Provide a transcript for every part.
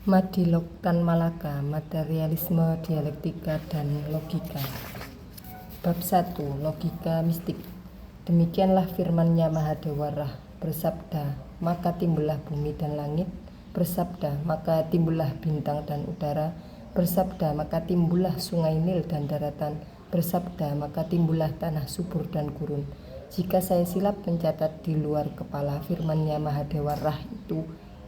Madilog Tan Malaka, Materialisme, Dialektika, dan Logika. Bab 1. Logika Mistik. Demikianlah firman-Nya Mahadewa Rah, bersabda, maka timbullah bumi dan langit, bersabda, maka timbullah bintang dan udara, bersabda, maka timbullah sungai Nil dan daratan, bersabda, maka timbullah tanah subur dan gurun. Jika saya silap mencatat di luar kepala firman-Nya Mahadewa Rah itu,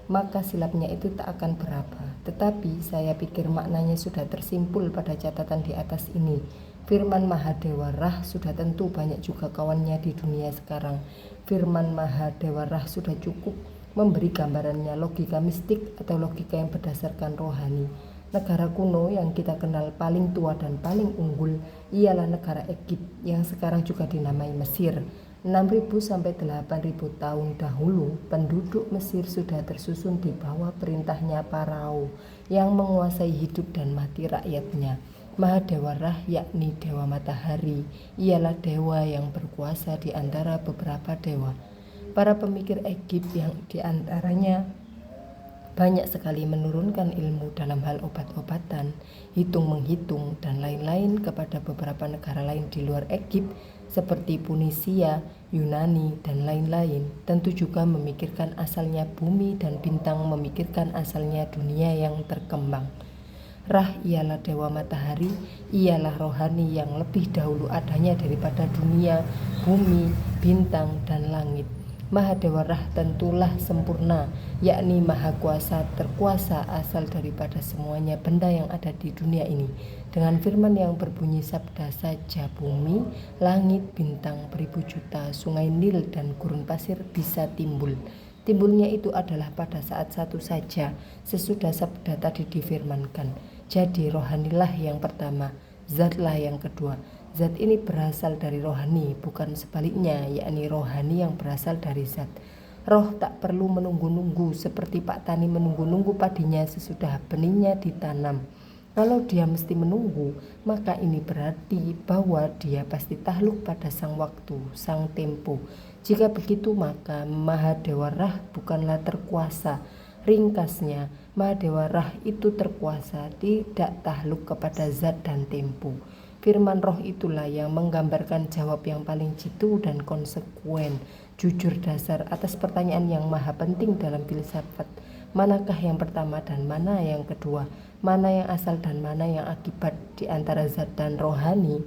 maka silapnya itu tak akan berapa. Tetapi saya pikir maknanya sudah tersimpul pada catatan di atas ini. Firman Mahadewa Rah sudah tentu banyak juga kawannya di dunia sekarang. Firman Mahadewa Rah sudah cukup memberi gambarannya logika mistik atau logika yang berdasarkan rohani. Negara kuno yang kita kenal paling tua dan paling unggul ialah negara Egypt yang sekarang juga dinamai Mesir. 6.000 sampai 8.000 tahun dahulu, penduduk Mesir sudah tersusun di bawah perintahnya Parao yang menguasai hidup dan mati rakyatnya. Mahadewa Rah, yakni Dewa Matahari, ialah dewa yang berkuasa di antara beberapa dewa. Para pemikir Egypt yang diantaranya banyak sekali menurunkan ilmu dalam hal obat-obatan, hitung-menghitung, dan lain-lain kepada beberapa negara lain di luar Egypt seperti Punisia, Yunani, dan lain-lain. Tentu juga memikirkan asalnya bumi dan bintang, memikirkan asalnya dunia yang terkembang. Rah ialah dewa matahari, ialah rohani yang lebih dahulu adanya daripada dunia, bumi, bintang, dan langit. Mahadewa Rah tentulah sempurna, yakni maha kuasa, terkuasa, asal daripada semuanya benda yang ada di dunia ini. Dengan firman yang berbunyi sabda saja bumi, langit, bintang, beribu juta, sungai Nil, dan gurun pasir bisa timbul. Timbulnya itu adalah pada saat satu saja, sesudah sabda tadi difirmankan. Jadi rohanilah yang pertama, zatlah yang kedua. Zat ini berasal dari rohani, bukan sebaliknya, yakni rohani yang berasal dari zat. Roh tak perlu menunggu-nunggu seperti Pak Tani menunggu-nunggu padinya sesudah benihnya ditanam. Kalau dia mesti menunggu, maka ini berarti bahwa dia pasti takluk pada sang waktu, sang tempo. Jika begitu, maka Mahadewa Rah bukanlah terkuasa. Ringkasnya, Mahadewa Rah itu terkuasa, tidak takluk kepada zat dan tempo. Firman roh itulah yang menggambarkan jawab yang paling jitu dan konsekuen, jujur dasar atas pertanyaan yang maha penting dalam filsafat. Manakah yang pertama dan mana yang kedua? Mana yang asal dan mana yang akibat di antara zat dan rohani?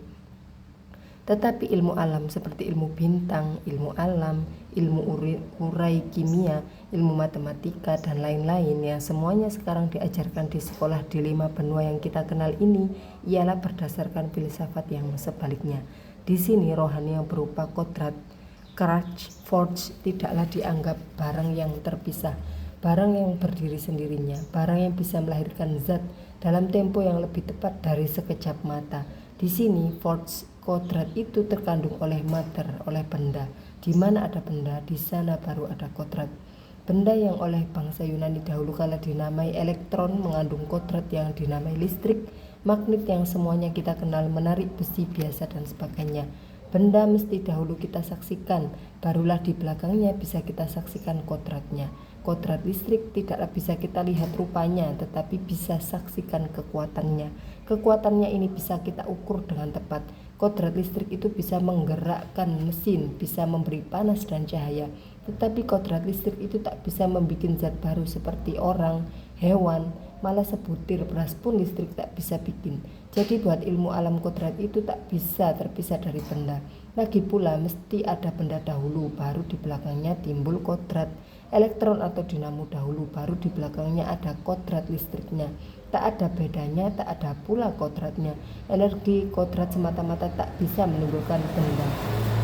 Tetapi ilmu alam seperti ilmu bintang, ilmu alam, ilmu urai kimia, ilmu matematika, dan lain-lain yang semuanya sekarang diajarkan di sekolah di 5 benua yang kita kenal ini ialah berdasarkan filsafat yang sebaliknya. Di sini rohani yang berupa kodrat, Krach, forge tidaklah dianggap barang yang terpisah, barang yang berdiri sendirinya, barang yang bisa melahirkan zat dalam tempo yang lebih tepat dari sekejap mata. Di sini forge kodrat itu terkandung oleh mater, oleh benda. Di mana ada benda, di sana baru ada kodrat. Benda yang oleh bangsa Yunani dahulu kala dinamai elektron mengandung kodrat yang dinamai listrik, magnet yang semuanya kita kenal, menarik besi biasa, dan sebagainya. Benda mesti dahulu kita saksikan, barulah di belakangnya bisa kita saksikan kodratnya. Kodrat listrik tidaklah bisa kita lihat rupanya, tetapi bisa saksikan kekuatannya. Kekuatannya ini bisa kita ukur dengan tepat. Kodrat listrik itu bisa menggerakkan mesin, bisa memberi panas dan cahaya. Tetapi kodrat listrik itu tak bisa membuat zat baru seperti orang, hewan, malah sebutir beras pun listrik tak bisa bikin. Jadi buat ilmu alam kodrat itu tak bisa terpisah dari benda. Lagi pula mesti ada benda dahulu, baru di belakangnya timbul kodrat. Elektron atau dinamo dahulu, baru di belakangnya ada kodrat listriknya. Tak ada bedanya, tak ada pula kodratnya. Energi kodrat semata-mata tak bisa menimbulkan benda.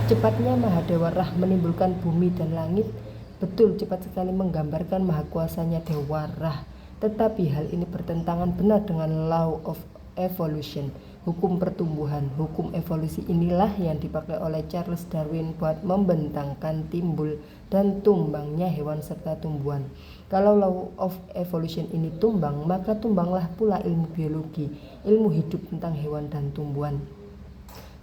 Cepatnya Mahadewa Rah menimbulkan bumi dan langit, betul cepat sekali menggambarkan maha kuasanya Dewa Rah. Tetapi hal ini bertentangan benar dengan law of evolution, hukum pertumbuhan. Hukum evolusi inilah yang dipakai oleh Charles Darwin buat membentangkan timbul dan tumbangnya hewan serta tumbuhan. Kalau law of evolution ini tumbang, maka tumbanglah pula ilmu biologi, ilmu hidup tentang hewan dan tumbuhan.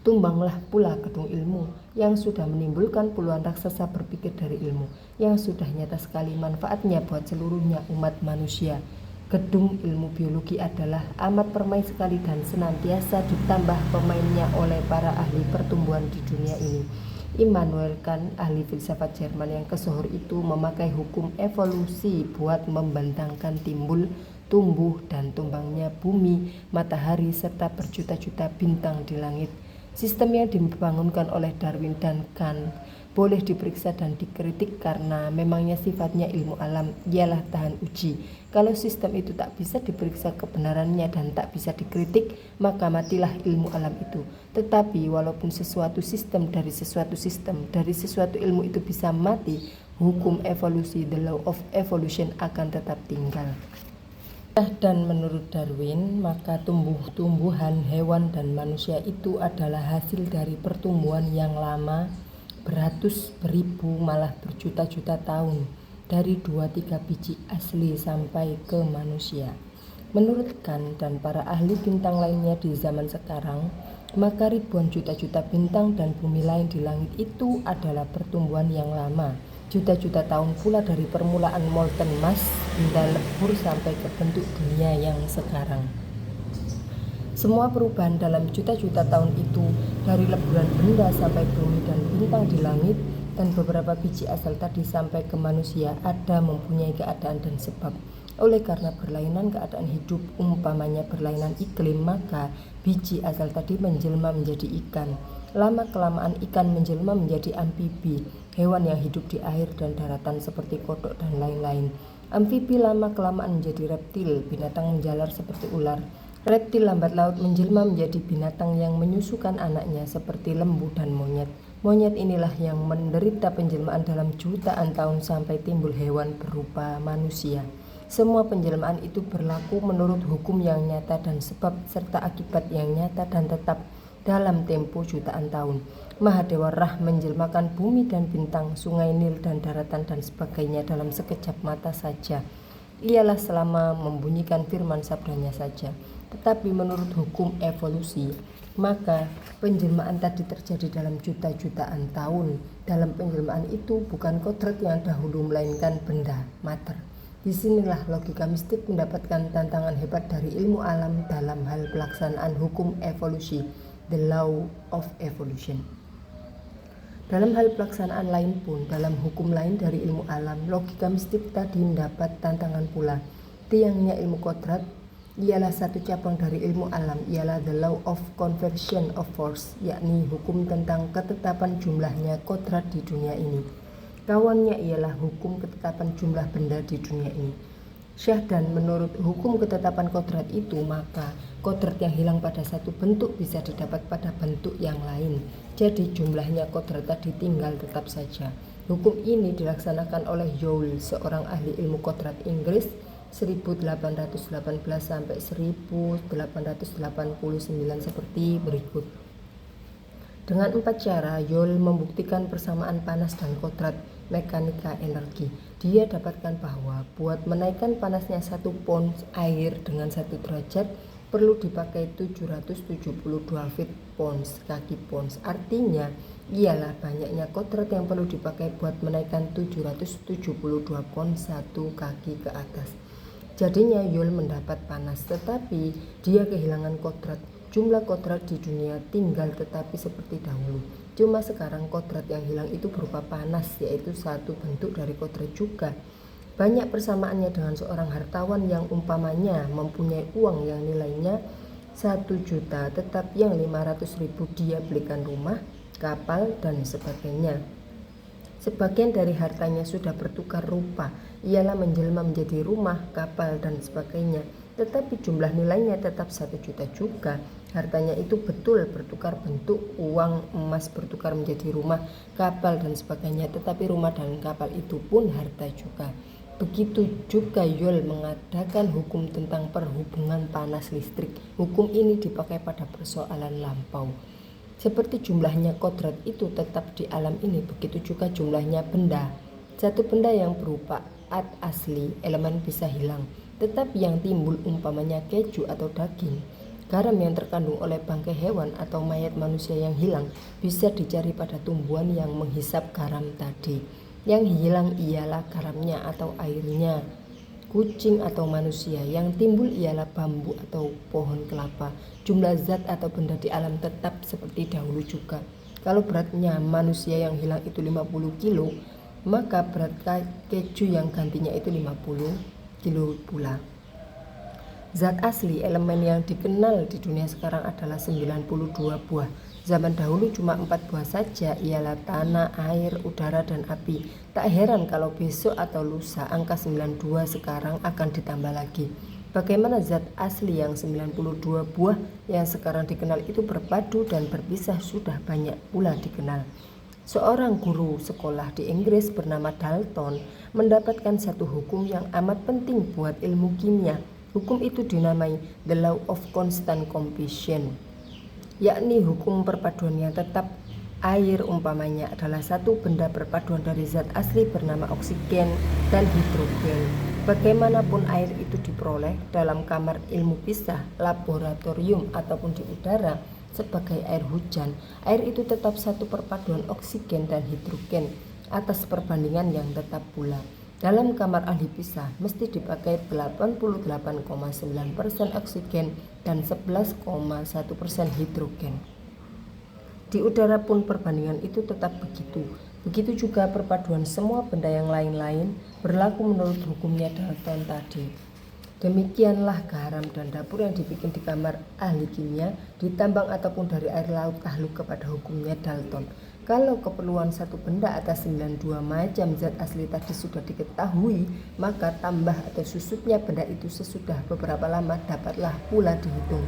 Tumbanglah pula gedung ilmu yang sudah menimbulkan puluhan raksasa berpikir dari ilmu, yang sudah nyata sekali manfaatnya buat seluruhnya umat manusia. Gedung ilmu biologi adalah amat permai sekali dan senantiasa ditambah pemainnya oleh para ahli pertumbuhan di dunia ini. Immanuel Kant, ahli filsafat Jerman yang kesohor itu, memakai hukum evolusi buat membentangkan timbul, tumbuh, dan tumbangnya bumi, matahari, serta berjuta-juta bintang di langit. Sistem yang dibangunkan oleh Darwin dan Kant boleh diperiksa dan dikritik karena memangnya sifatnya ilmu alam ialah tahan uji. Kalau sistem itu tak bisa diperiksa kebenarannya dan tak bisa dikritik, maka matilah ilmu alam itu. Tetapi walaupun sesuatu sistem dari sesuatu ilmu itu bisa mati, hukum evolusi, the law of evolution, akan tetap tinggal. Dan menurut Darwin, maka tumbuh-tumbuhan, hewan, dan manusia itu adalah hasil dari pertumbuhan yang lama, beratus, beribu, malah berjuta-juta tahun, dari 2-3 biji asli sampai ke manusia. Menurut Kant dan para ahli bintang lainnya di zaman sekarang, maka ribuan juta-juta bintang dan bumi lain di langit itu adalah pertumbuhan yang lama, juta-juta tahun pula dari permulaan molten mass hingga lebur sampai ke bentuk dunia yang sekarang. Semua perubahan dalam juta-juta tahun itu, dari leburan benda sampai bumi dan bintang di langit, dan beberapa biji asal tadi sampai ke manusia, ada mempunyai keadaan dan sebab. Oleh karena berlainan keadaan hidup, umpamanya berlainan iklim, maka biji asal tadi menjelma menjadi ikan. Lama-kelamaan ikan menjelma menjadi amfibi, hewan yang hidup di air dan daratan seperti kodok dan lain-lain. Amfibi lama-kelamaan menjadi reptil, binatang menjalar seperti ular. Reptil lambat laut menjelma menjadi binatang yang menyusukan anaknya seperti lembu dan monyet. Monyet inilah yang menderita penjelmaan dalam jutaan tahun sampai timbul hewan berupa manusia. Semua penjelmaan itu berlaku menurut hukum yang nyata dan sebab serta akibat yang nyata dan tetap dalam tempo jutaan tahun. Mahadewa Ra menjelmakan bumi dan bintang, sungai Nil dan daratan dan sebagainya dalam sekejap mata saja. Ialah selama membunyikan firman sabdanya saja. Tetapi menurut hukum evolusi, maka penjelmaan tadi terjadi dalam juta-jutaan tahun. Dalam penjelmaan itu bukan kodrat yang dahulu, melainkan benda, mater. Disinilah logika mistik mendapatkan tantangan hebat dari ilmu alam dalam hal pelaksanaan hukum evolusi, the law of evolution. Dalam hal pelaksanaan lain pun, dalam hukum lain dari ilmu alam, logika mistik tadi mendapat tantangan pula. Tiangnya ilmu kodrat ialah satu cabang dari ilmu alam, ialah the law of conversion of force, yakni hukum tentang ketetapan jumlahnya kodrat di dunia ini. Kawannya ialah hukum ketetapan jumlah benda di dunia ini. Syahdan, menurut hukum ketetapan kodrat itu, maka kodrat yang hilang pada satu bentuk bisa didapat pada bentuk yang lain. Jadi jumlahnya kodrat tadi tinggal tetap saja. Hukum ini dilaksanakan oleh Joule, seorang ahli ilmu kodrat Inggris, 1818 sampai 1889 seperti berikut. Dengan 4 cara, Joule membuktikan persamaan panas dan kodrat mekanika energi. Dia dapatkan bahwa buat menaikkan panasnya 1 pound air dengan 1 derajat perlu dipakai 772 feet pounds, kaki pounds. Artinya ialah banyaknya kodrat yang perlu dipakai buat menaikkan 772 pounds 1 kaki ke atas. Jadinya Joule mendapat panas, tetapi dia kehilangan kodrat. Jumlah kodrat di dunia tinggal tetapi seperti dahulu. Cuma sekarang kodrat yang hilang itu berupa panas, yaitu satu bentuk dari kodrat juga. Banyak persamaannya dengan seorang hartawan yang umpamanya mempunyai uang yang nilainya 1 juta, tetapi yang 500.000 dia belikan rumah, kapal, dan sebagainya. Sebagian dari hartanya sudah bertukar rupa, ialah menjelma menjadi rumah, kapal, dan sebagainya. Tetapi jumlah nilainya tetap 1 juta juga. Hartanya itu betul bertukar bentuk, uang, emas bertukar menjadi rumah, kapal, dan sebagainya. Tetapi rumah dan kapal itu pun harta juga. Begitu juga Joule mengadakan hukum tentang perhubungan panas listrik. Hukum ini dipakai pada persoalan lampau. Seperti jumlahnya kodrat itu tetap di alam ini, begitu juga jumlahnya benda. Satu benda yang berupa asli, elemen bisa hilang, tetapi yang timbul umpamanya keju atau daging, garam yang terkandung oleh bangkai hewan atau mayat manusia yang hilang bisa dicari pada tumbuhan yang menghisap garam tadi. Yang hilang ialah garamnya atau airnya. kucing atau manusia. Yang timbul ialah bambu atau pohon kelapa. Jumlah zat atau benda di alam tetap seperti dahulu juga. Kalau beratnya manusia yang hilang itu 50 kilo, maka berat keju yang gantinya itu 50 kilo pula. Zat asli elemen yang dikenal di dunia sekarang adalah 92 buah. Zaman dahulu cuma 4 buah saja, ialah tanah, air, udara, dan api. Tak heran kalau besok atau lusa angka 92 sekarang akan ditambah lagi. Bagaimana zat asli yang 92 buah yang sekarang dikenal itu berpadu dan berpisah sudah banyak pula dikenal. Seorang guru sekolah di Inggris bernama Dalton mendapatkan satu hukum yang amat penting buat ilmu kimia. Hukum itu dinamai The Law of Constant Combustion, yakni hukum perpaduan yang tetap. Air umpamanya adalah satu benda perpaduan dari zat asli bernama oksigen dan hidrogen. Bagaimanapun air itu diperoleh dalam kamar ilmu pisah, laboratorium ataupun di udara sebagai air hujan, air itu tetap satu perpaduan oksigen dan hidrogen atas perbandingan yang tetap pula. Dalam kamar ahli pisah mesti dipakai 88,9% oksigen dan 11,1% hidrogen. Di udara pun perbandingan itu tetap begitu. Begitu juga perpaduan semua benda yang lain-lain berlaku menurut hukumnya Dalton tadi. Demikianlah garam dan dapur yang dibikin di kamar ahli kimia, ditambang ataupun dari air laut takluk kepada hukumnya Dalton. Kalau keperluan satu benda atas 92 macam zat asli tadi sudah diketahui, maka tambah atau susutnya benda itu sesudah beberapa lama dapatlah pula dihitung.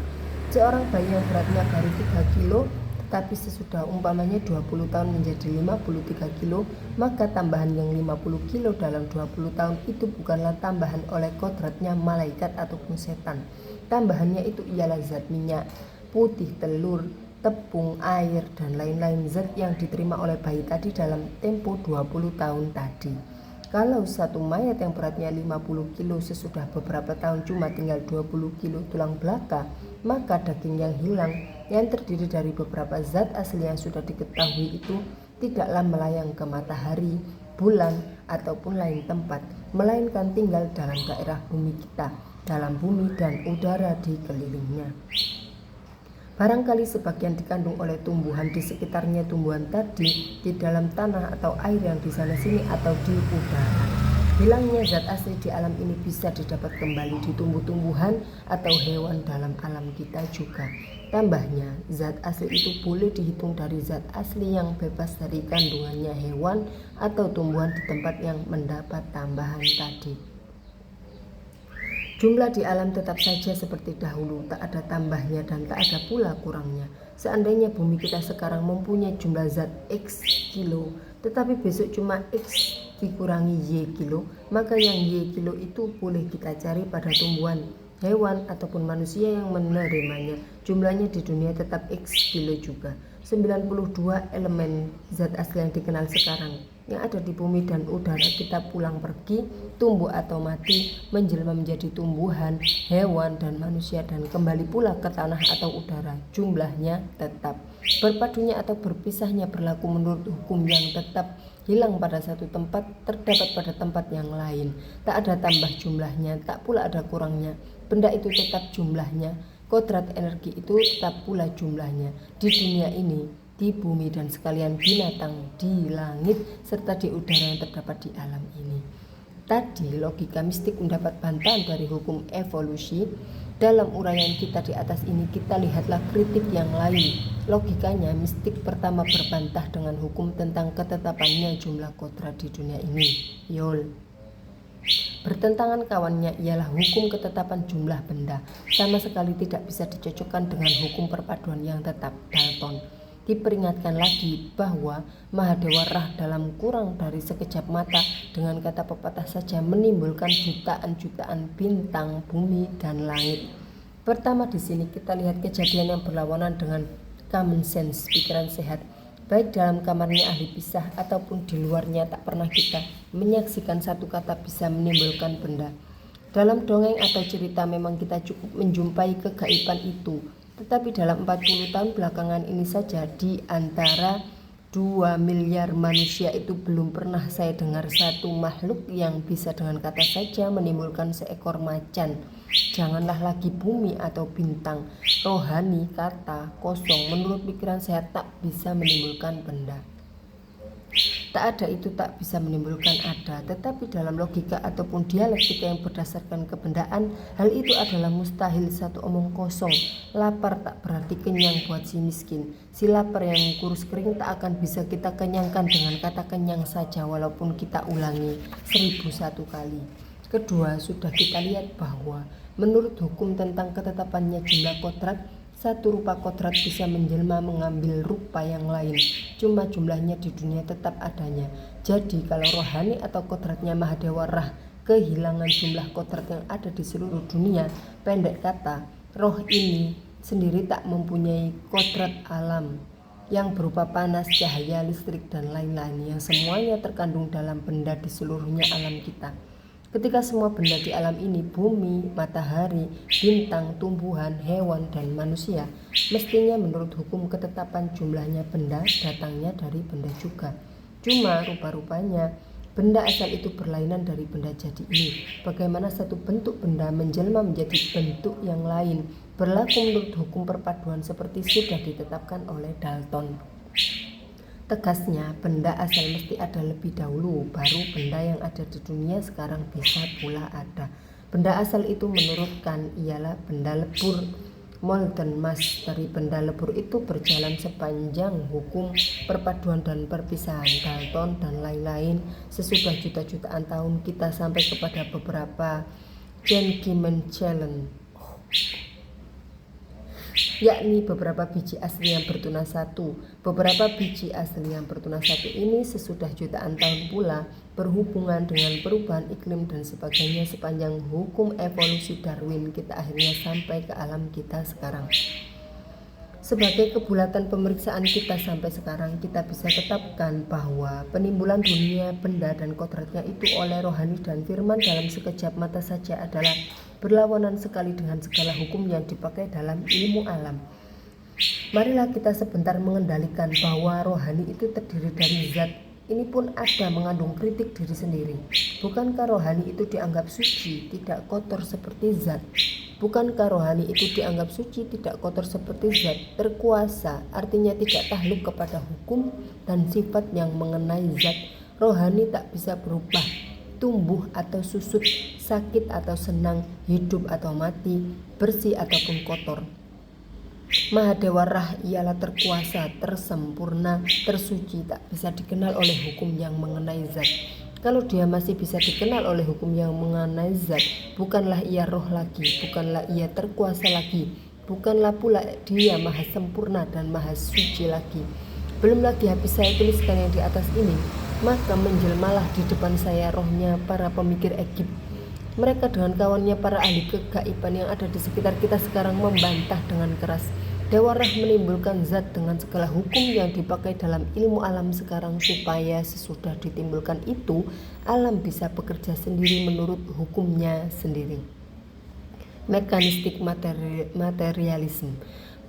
Seorang bayi yang beratnya baru 3 kilo, tetapi sesudah umpamanya 20 tahun menjadi 53 kilo, maka tambahan yang 50 kilo dalam 20 tahun itu bukanlah tambahan oleh kodratnya malaikat ataupun setan. Tambahannya itu ialah zat minyak, putih, telur, tepung, air, dan lain-lain zat yang diterima oleh bayi tadi dalam tempo 20 tahun tadi. Kalau satu mayat yang beratnya 50 kilo sesudah beberapa tahun cuma tinggal 20 kilo tulang belaka, maka daging yang hilang yang terdiri dari beberapa zat asli yang sudah diketahui itu tidaklah melayang ke matahari, bulan, ataupun lain tempat, melainkan tinggal dalam daerah bumi kita, dalam bumi dan udara di kelilingnya. Barangkali sebagian dikandung oleh tumbuhan di sekitarnya tumbuhan tadi, di dalam tanah atau air yang di sana sini atau di udara. Hilangnya zat asli di alam ini bisa didapat kembali di tumbuh-tumbuhan atau hewan dalam alam kita juga. Tambahnya, zat asli itu boleh dihitung dari zat asli yang bebas dari kandungannya hewan atau tumbuhan di tempat yang mendapat tambahan tadi. Jumlah di alam tetap saja seperti dahulu, tak ada tambahnya dan tak ada pula kurangnya. Seandainya bumi kita sekarang mempunyai jumlah zat X kilo, tetapi besok cuma X dikurangi Y kilo, maka yang Y kilo itu boleh kita cari pada tumbuhan, hewan, ataupun manusia yang menerimanya. Jumlahnya di dunia tetap X kilo juga. 92 elemen zat asli yang dikenal sekarang yang ada di bumi dan udara kita pulang pergi, tumbuh atau mati, menjelma menjadi tumbuhan, hewan, dan manusia, dan kembali pula ke tanah atau udara. Jumlahnya tetap. Berpadunya atau berpisahnya berlaku menurut hukum yang tetap. Hilang pada satu tempat, terdapat pada tempat yang lain. Tak ada tambah jumlahnya, tak pula ada kurangnya. Benda itu tetap jumlahnya. Kodrat energi itu tetap pula jumlahnya. Di dunia ini, di bumi dan sekalian binatang di langit serta di udara yang terdapat di alam ini. Tadi logika mistik mendapat bantahan dari hukum evolusi. Dalam uraian kita di atas ini kita lihatlah kritik yang lain. Logikanya mistik pertama berbantah dengan hukum tentang ketetapannya jumlah kodrat di dunia ini. Yol. Bertentangan kawannya ialah hukum ketetapan jumlah benda. Sama sekali tidak bisa dicocokkan dengan hukum perpaduan yang tetap, Dalton. Diperingatkan lagi bahwa Mahadewa Rah dalam kurang dari sekejap mata dengan kata pepatah saja menimbulkan jutaan-jutaan bintang, bumi, dan langit. Pertama di sini kita lihat kejadian yang berlawanan dengan common sense, pikiran sehat. Baik dalam kamarnya ahli pisah ataupun di luarnya tak pernah kita menyaksikan satu kata bisa menimbulkan benda. Dalam dongeng atau cerita memang kita cukup menjumpai kegaiban itu. Tetapi dalam 40 tahun belakangan ini saja di antara 2 miliar manusia itu belum pernah saya dengar satu makhluk yang bisa dengan kata saja menimbulkan seekor macan. Janganlah lagi bumi atau bintang. Rohani, kata, kosong, menurut pikiran saya tak bisa menimbulkan benda. Tak ada itu tak bisa menimbulkan ada, tetapi dalam logika ataupun dialektika yang berdasarkan kebendaan, hal itu adalah mustahil. Satu omong kosong. Lapar tak berarti kenyang buat si miskin. Si lapar yang kurus kering tak akan bisa kita kenyangkan dengan kata kenyang saja walaupun kita ulangi 1001 kali. Kedua, sudah kita lihat bahwa menurut hukum tentang ketetapannya jumlah kodrat, satu rupa kodrat bisa menjelma mengambil rupa yang lain, cuma jumlahnya di dunia tetap adanya. Jadi kalau rohani atau kodratnya Mahadewa Rah kehilangan jumlah kodrat yang ada di seluruh dunia, pendek kata, roh ini sendiri tak mempunyai kodrat alam yang berupa panas, cahaya, listrik, dan lain-lain yang semuanya terkandung dalam benda di seluruhnya alam kita. Ketika semua benda di alam ini, bumi, matahari, bintang, tumbuhan, hewan, dan manusia, mestinya menurut hukum ketetapan jumlahnya benda datangnya dari benda juga. Cuma rupa-rupanya benda asal itu berlainan dari benda jadi ini. Bagaimana satu bentuk benda menjelma menjadi bentuk yang lain berlaku menurut hukum perpaduan seperti sudah ditetapkan oleh Dalton. Tegasnya, benda asal mesti ada lebih dahulu, baru benda yang ada di dunia sekarang bisa pula ada. Benda asal itu menurutkan ialah benda lebur, molten mass. Dari benda lebur itu berjalan sepanjang hukum perpaduan dan perpisahan Dalton dan lain-lain sesudah juta-jutaan tahun kita sampai kepada beberapa Jenkimen-Challenge, yakni beberapa biji asli yang bertunas satu. Beberapa biji asli yang bertunas satu ini sesudah jutaan tahun pula berhubungan dengan perubahan iklim dan sebagainya. Sepanjang hukum evolusi Darwin kita akhirnya sampai ke alam kita sekarang. Sebagai kebulatan pemeriksaan kita sampai sekarang, kita bisa tetapkan bahwa penimbulan dunia, benda, dan kodratnya itu oleh rohani dan firman dalam sekejap mata saja adalah berlawanan sekali dengan segala hukum yang dipakai dalam ilmu alam. Marilah kita sebentar mengendalikan bahwa rohani itu terdiri dari zat. Ini pun ada mengandung kritik diri sendiri. Bukankah rohani itu dianggap suci, tidak kotor seperti zat? Bukankah rohani itu dianggap suci, tidak kotor seperti zat? Terkuasa, artinya tidak takluk kepada hukum dan sifat yang mengenai zat. Rohani tak bisa berubah, tumbuh atau susut, sakit atau senang, hidup atau mati, bersih ataupun kotor. Mahadewa Rah ialah terkuasa, tersempurna, tersuci, tak bisa dikenal oleh hukum yang mengenai zat. Kalau dia masih bisa dikenal oleh hukum yang mengenai zat, bukanlah ia roh lagi, bukanlah ia terkuasa lagi, bukanlah pula dia maha sempurna dan maha suci lagi. Belum lagi habis saya tuliskan yang di atas ini, maka menjelmalah di depan saya rohnya para pemikir Egypt. Mereka dengan kawannya para ahli kegaiban yang ada di sekitar kita sekarang membantah dengan keras. Dewa Rah menimbulkan zat dengan segala hukum yang dipakai dalam ilmu alam sekarang supaya sesudah ditimbulkan itu alam bisa bekerja sendiri menurut hukumnya sendiri. Mekanistik materialisme.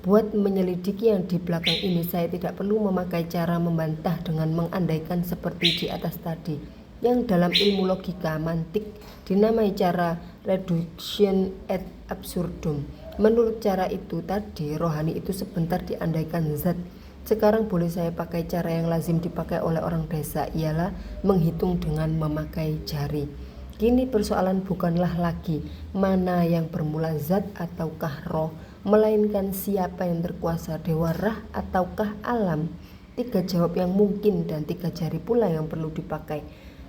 Buat menyelidiki yang di belakang ini saya tidak perlu memakai cara membantah dengan mengandaikan seperti di atas tadi, yang dalam ilmu logika mantik dinamai cara reduction ad absurdum. Menurut cara itu tadi, rohani itu sebentar diandaikan zat. Sekarang boleh saya pakai cara yang lazim dipakai oleh orang desa, ialah menghitung dengan memakai jari. Kini persoalan bukanlah lagi mana yang bermula zat ataukah roh, melainkan siapa yang terkuasa, Dewa Rah ataukah alam. 3 jawab yang mungkin dan 3 jari pula yang perlu dipakai.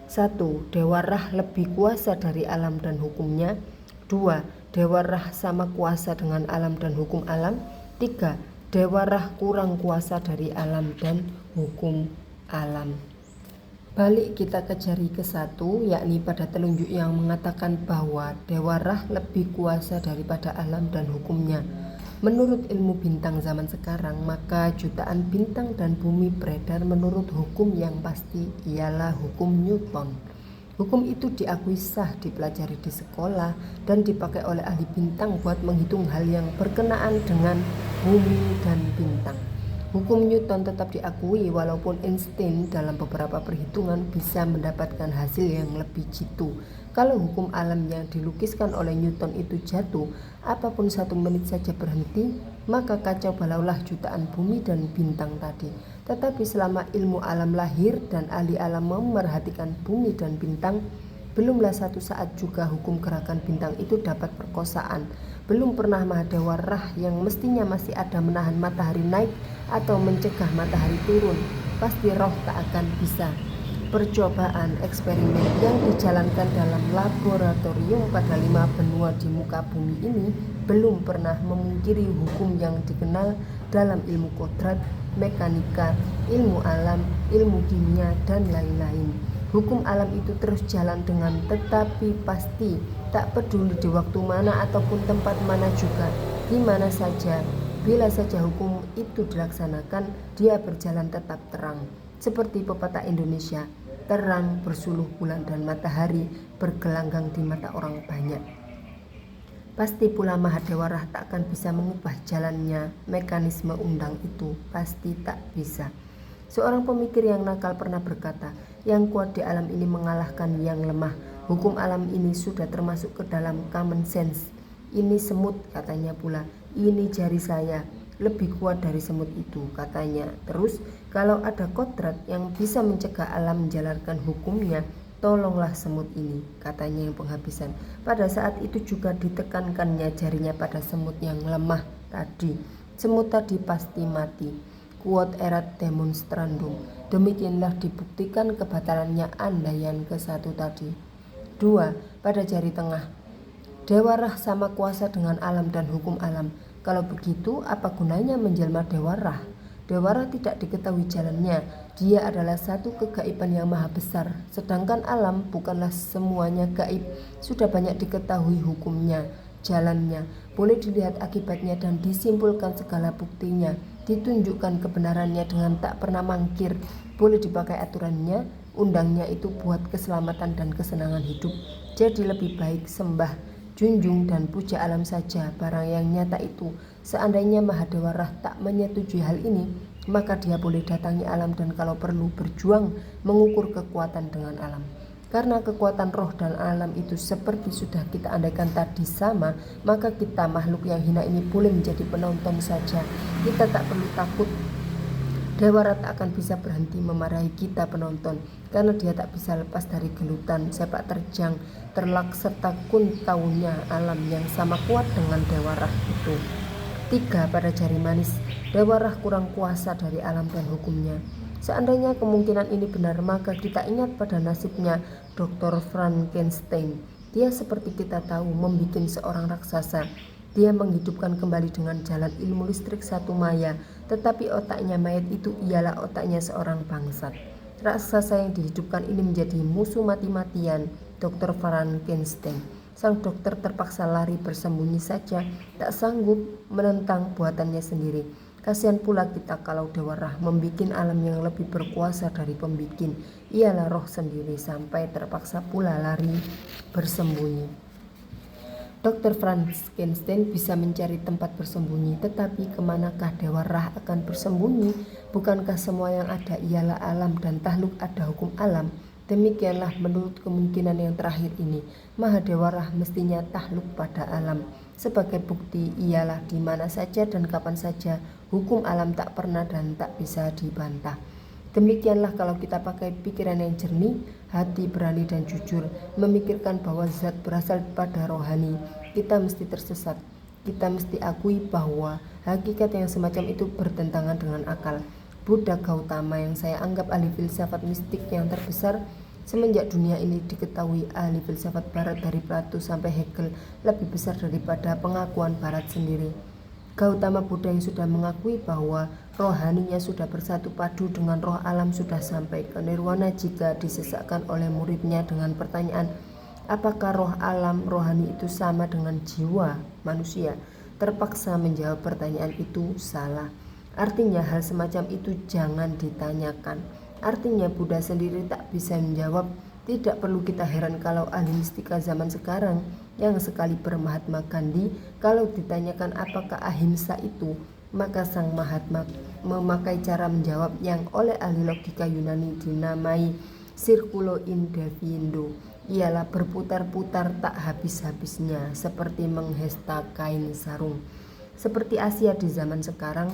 1. Dewa Rah lebih kuasa dari alam dan hukumnya. 2. Dewa Rah sama kuasa dengan alam dan hukum alam. 3. Dewa Rah kurang kuasa dari alam dan hukum alam. Balik kita ke jari ke-1, yakni pada telunjuk yang mengatakan bahwa Dewa Rah lebih kuasa daripada alam dan hukumnya. Menurut ilmu bintang zaman sekarang, maka jutaan bintang dan bumi beredar menurut hukum yang pasti, ialah hukum Newton. Hukum itu diakui sah, dipelajari di sekolah, dan dipakai oleh ahli bintang buat menghitung hal yang berkenaan dengan bumi dan bintang. Hukum Newton tetap diakui walaupun Einstein dalam beberapa perhitungan bisa mendapatkan hasil yang lebih jitu. Kalau hukum alam yang dilukiskan oleh Newton itu jatuh, apapun 1 menit saja berhenti, maka kacau balaulah jutaan bumi dan bintang tadi. Tetapi selama ilmu alam lahir dan ahli alam memerhatikan bumi dan bintang, belumlah satu saat juga hukum gerakan bintang itu dapat perkosaan. Belum pernah Mahadewa Rah yang mestinya masih ada menahan matahari naik atau mencegah matahari turun. Pasti roh tak akan bisa. Percobaan eksperimen yang dijalankan dalam laboratorium pada 5 benua di muka bumi ini belum pernah memungkiri hukum yang dikenal dalam ilmu kodrat, mekanika, ilmu alam, ilmu kimia, dan lain-lain. Hukum alam itu terus jalan dengan tetapi pasti, tak peduli di waktu mana ataupun tempat mana juga, di mana saja. Bila saja hukum itu dilaksanakan, dia berjalan tetap terang. Seperti pepatah Indonesia, terang bersuluh bulan dan matahari bergelanggang di mata orang banyak. Pasti pula Mahadewa Rah tak akan bisa mengubah jalannya mekanisme undang itu, pasti tak bisa. Seorang pemikir yang nakal pernah berkata, yang kuat di alam ini mengalahkan yang lemah. Hukum alam ini sudah termasuk ke dalam common sense. Ini semut, katanya pula. Ini jari saya, lebih kuat dari semut itu, katanya. Terus, kalau ada kodrat yang bisa mencegah alam menjalankan hukumnya, tolonglah semut ini, katanya yang penghabisan. Pada saat itu juga ditekankannya jarinya pada semut yang lemah tadi. Semut tadi pasti mati. Quod erat demonstrandum. Demikianlah dibuktikan kebatalannya andaian ke-1 tadi. 2. Pada jari tengah. Dewa Rah sama kuasa dengan alam dan hukum alam. Kalau begitu, apa gunanya menjelma Dewa Rah? Dewa Rah tidak diketahui jalannya. Dia adalah satu kegaiban yang maha besar. Sedangkan alam bukanlah semuanya gaib. Sudah banyak diketahui hukumnya, jalannya. Boleh dilihat akibatnya dan disimpulkan segala buktinya. Ditunjukkan kebenarannya dengan tak pernah mangkir. Boleh dipakai aturannya, undangnya itu buat keselamatan dan kesenangan hidup. Jadi lebih baik sembah, junjung dan puja alam saja barang yang nyata itu. Seandainya Mahadewa Rah tak menyetujui hal ini, maka dia boleh datangi alam dan kalau perlu berjuang mengukur kekuatan dengan alam. Karena kekuatan roh dan alam itu seperti sudah kita andaikan tadi sama, maka kita makhluk yang hina ini boleh menjadi penonton saja. Kita tak perlu takut. Dewa Rah tak akan bisa berhenti memarahi kita penonton, karena dia tak bisa lepas dari gelutan, sepak terjang, terlak serta kuntaunya alam yang sama kuat dengan Dewa Rah itu. 3. Pada jari manis. Dewa Rah kurang kuasa dari alam dan hukumnya. Seandainya kemungkinan ini benar, maka kita ingat pada nasibnya Dr. Frankenstein. Dia seperti kita tahu membikin seorang raksasa. Dia menghidupkan kembali dengan jalan ilmu listrik satu maya, tetapi otaknya mayat itu ialah otaknya seorang bangsat. Raksasa yang dihidupkan ini menjadi musuh mati-matian Dr. Frankenstein. Sang dokter terpaksa lari bersembunyi saja, tak sanggup menentang buatannya sendiri. Kasihan pula kita kalau Dewa Rah membikin alam yang lebih berkuasa dari pembikin, ialah roh sendiri, sampai terpaksa pula lari bersembunyi. Dr. Frankenstein bisa mencari tempat bersembunyi, tetapi kemanakah Dewa Rah akan bersembunyi? Bukankah semua yang ada ialah alam dan tahluk ada hukum alam? Demikianlah menurut kemungkinan yang terakhir ini, Mahadewa Rah mestinya tahluk pada alam. Sebagai bukti ialah di mana saja dan kapan saja hukum alam tak pernah dan tak bisa dibantah. Demikianlah kalau kita pakai pikiran yang jernih, hati berani dan jujur, memikirkan bahwa zat berasal pada rohani, kita mesti tersesat. Kita mesti akui bahwa hakikat yang semacam itu bertentangan dengan akal. Buddha Gautama yang saya anggap ahli filsafat mistik yang terbesar semenjak dunia ini diketahui, ahli filsafat barat dari Plato sampai Hegel lebih besar daripada pengakuan barat sendiri. Gautama Buddha yang sudah mengakui bahwa rohaninya sudah bersatu padu dengan roh alam sudah sampai ke nirwana jika disesakkan oleh muridnya dengan pertanyaan, apakah roh alam rohani itu sama dengan jiwa manusia? Terpaksa menjawab pertanyaan itu salah. Artinya hal semacam itu jangan ditanyakan. Artinya Buddha sendiri tak bisa menjawab. Tidak perlu kita heran kalau ahli mistika zaman sekarang yang sekali Mahatma Gandhi kalau ditanyakan apakah ahimsa itu, Maka Sang Mahatma memakai cara menjawab yang oleh ahli logika Yunani dinamai circulo indefiendo, ialah berputar-putar tak habis-habisnya seperti menghesta kain sarung. Seperti Asia di zaman sekarang,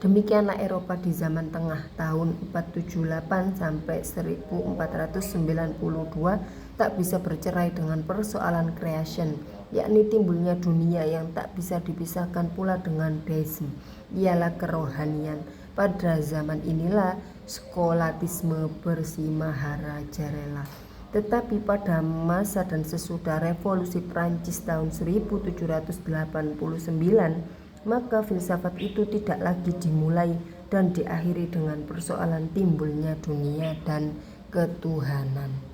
demikianlah Eropa di zaman tengah tahun 478 sampai 1492 tak bisa bercerai dengan persoalan creation, yakni timbulnya dunia yang tak bisa dipisahkan pula dengan deism, ialah kerohanian. Pada zaman inilah skolatisme bersimaharajalela. Tetapi pada masa dan sesudah revolusi Prancis tahun 1789, maka filsafat itu tidak lagi dimulai dan diakhiri dengan persoalan timbulnya dunia dan ketuhanan.